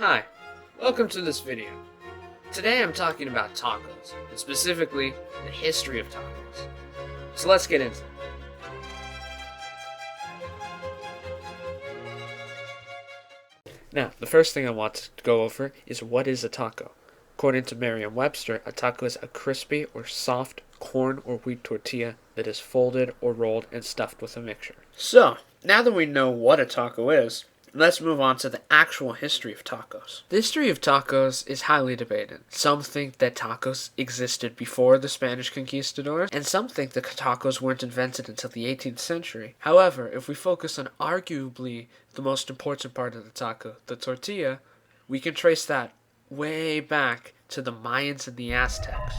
Hi, welcome to this video. Today I'm talking about tacos, and specifically, the history of tacos. So let's get into it. Now, the first thing I want to go over is what is a taco. According to Merriam-Webster, a taco is a crispy or soft corn or wheat tortilla that is folded or rolled and stuffed with a mixture. So, now that we know what a taco is, let's move on to the actual history of tacos. The history of tacos is highly debated. Some think that tacos existed before the Spanish conquistadors, and some think that tacos weren't invented until the 18th century. However, if we focus on arguably the most important part of the taco, the tortilla, we can trace that way back to the Mayans and the Aztecs.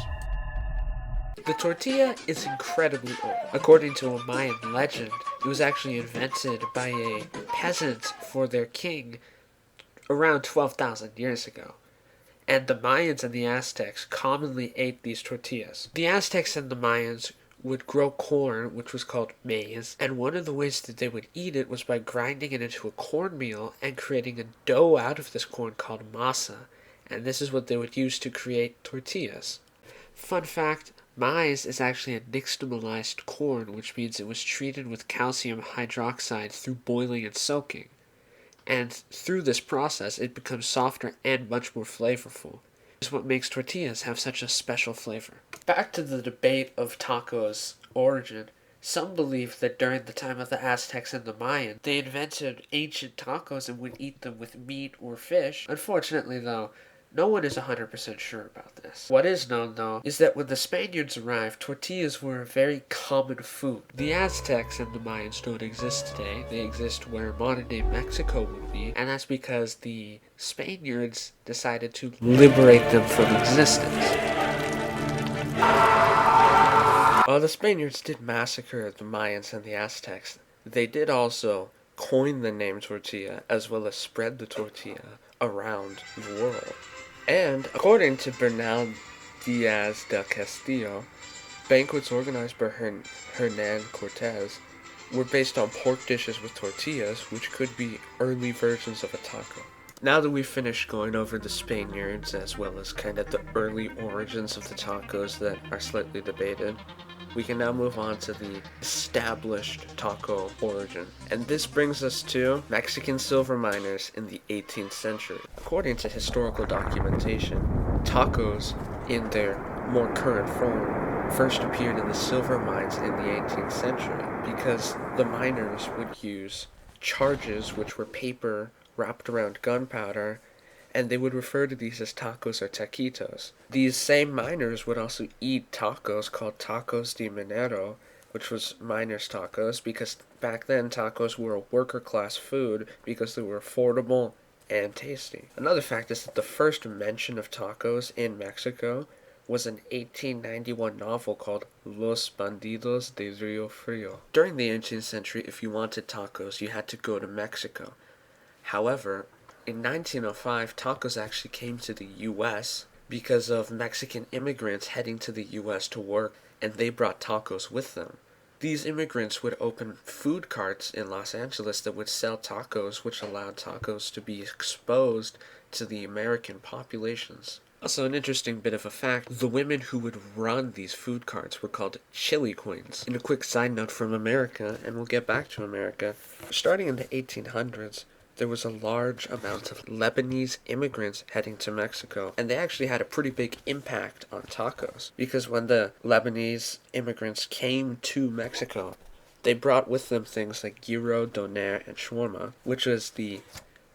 The tortilla is incredibly old. According to a Mayan legend, it was actually invented by a peasant for their king around 12,000 years ago. And the Mayans and the Aztecs commonly ate these tortillas. The Aztecs and the Mayans would grow corn, which was called maize, and one of the ways that they would eat it was by grinding it into a cornmeal and creating a dough out of this corn called masa, and this is what they would use to create tortillas. Fun fact, maize is actually a nixtamalized corn, which means it was treated with calcium hydroxide through boiling and soaking. And through this process, it becomes softer and much more flavorful. This is what makes tortillas have such a special flavor. Back to the debate of tacos' origin. Some believe that during the time of the Aztecs and the Mayans, they invented ancient tacos and would eat them with meat or fish. Unfortunately, though, no one is 100% sure about this. What is known, though, is that when the Spaniards arrived, tortillas were a very common food. The Aztecs and the Mayans don't exist today. They exist where modern-day Mexico would be, and that's because the Spaniards decided to liberate them from existence. While the Spaniards did massacre the Mayans and the Aztecs, they did also coin the name tortilla, as well as spread the tortilla around the world. And according to Bernal Diaz del Castillo, banquets organized by Hernan Cortez were based on pork dishes with tortillas, which could be early versions of a taco. Now that we've finished going over the Spaniards as well as kind of the early origins of the tacos that are slightly debated, we can now move on to the established taco origin. And this brings us to Mexican silver miners in the 18th century. According to historical documentation, tacos in their more current form first appeared in the silver mines in the 18th century because the miners would use charges, which were paper wrapped around gunpowder, and they would refer to these as tacos or taquitos. These same miners would also eat tacos called tacos de minero, which was miners' tacos, because back then tacos were a worker class food because they were affordable and tasty. Another fact is that the first mention of tacos in Mexico was an 1891 novel called Los Bandidos de Rio Frio. During the 18th century, if you wanted tacos, you had to go to Mexico. However, in 1905, tacos actually came to the U.S. because of Mexican immigrants heading to the U.S. to work, and they brought tacos with them. These immigrants would open food carts in Los Angeles that would sell tacos, which allowed tacos to be exposed to the American populations. Also, an interesting bit of a fact, the women who would run these food carts were called chili queens. And a quick side note from America, and we'll get back to America, starting in the 1800s, there was a large amount of Lebanese immigrants heading to Mexico, and they actually had a pretty big impact on tacos, because when the Lebanese immigrants came to Mexico, they brought with them things like gyro, doner, and shawarma, which was the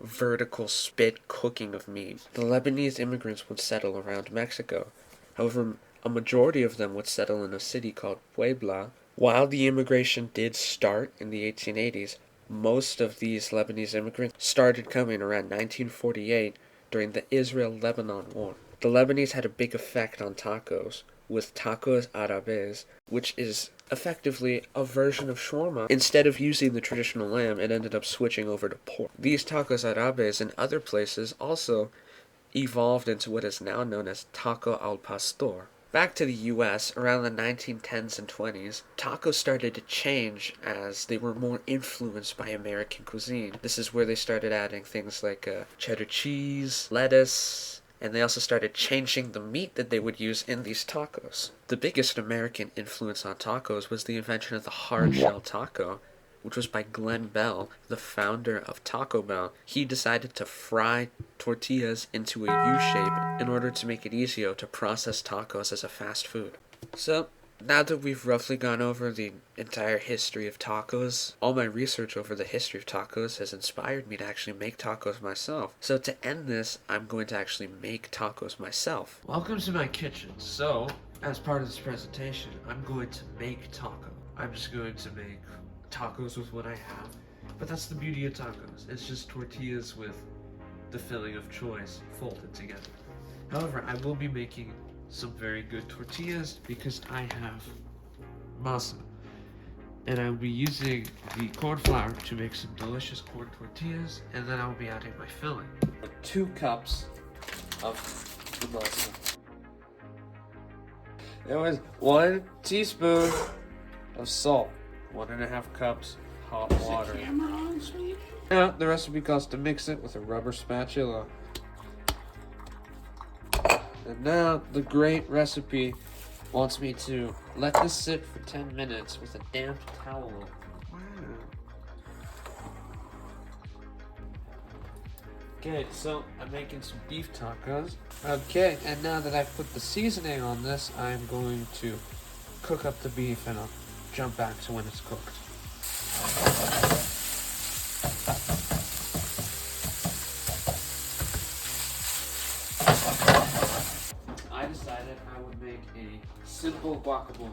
vertical spit cooking of meat. The Lebanese immigrants would settle around Mexico. However, a majority of them would settle in a city called Puebla. While the immigration did start in the 1880s, most of these Lebanese immigrants started coming around 1948 during the Israel-Lebanon War. The Lebanese had a big effect on tacos, with tacos árabes, which is effectively a version of shawarma. Instead of using the traditional lamb, it ended up switching over to pork. These tacos árabes in other places also evolved into what is now known as taco al pastor. Back to the US, around the 1910s and 20s, tacos started to change as they were more influenced by American cuisine. This is where they started adding things like cheddar cheese, lettuce, and they also started changing the meat that they would use in these tacos. The biggest American influence on tacos was the invention of the hard shell taco, which was by Glenn Bell, the founder of Taco Bell. He decided to fry tortillas into a U shape in order to make it easier to process tacos as a fast food. So, now that we've roughly gone over the entire history of tacos, all my research over the history of tacos has inspired me to actually make tacos myself. So to end this, I'm going to actually make tacos myself. Welcome to my kitchen. So, as part of this presentation, I'm going to make taco. I'm just going to make tacos with what I have. But that's the beauty of tacos. It's just tortillas with the filling of choice folded together. However, I will be making some very good tortillas because I have masa. And I will be using the corn flour to make some delicious corn tortillas, and then I will be adding my filling. 2 cups of the masa. There was 1 teaspoon of salt. 1.5 cups hot water. Now, the recipe calls to mix it with a rubber spatula. And now, the great recipe wants me to let this sit for 10 minutes with a damp towel. Okay, so I'm making some beef tacos. Okay, and now that I've put the seasoning on this, I'm going to cook up the beef and I'll jump back to when it's cooked. I decided I would make a simple guacamole.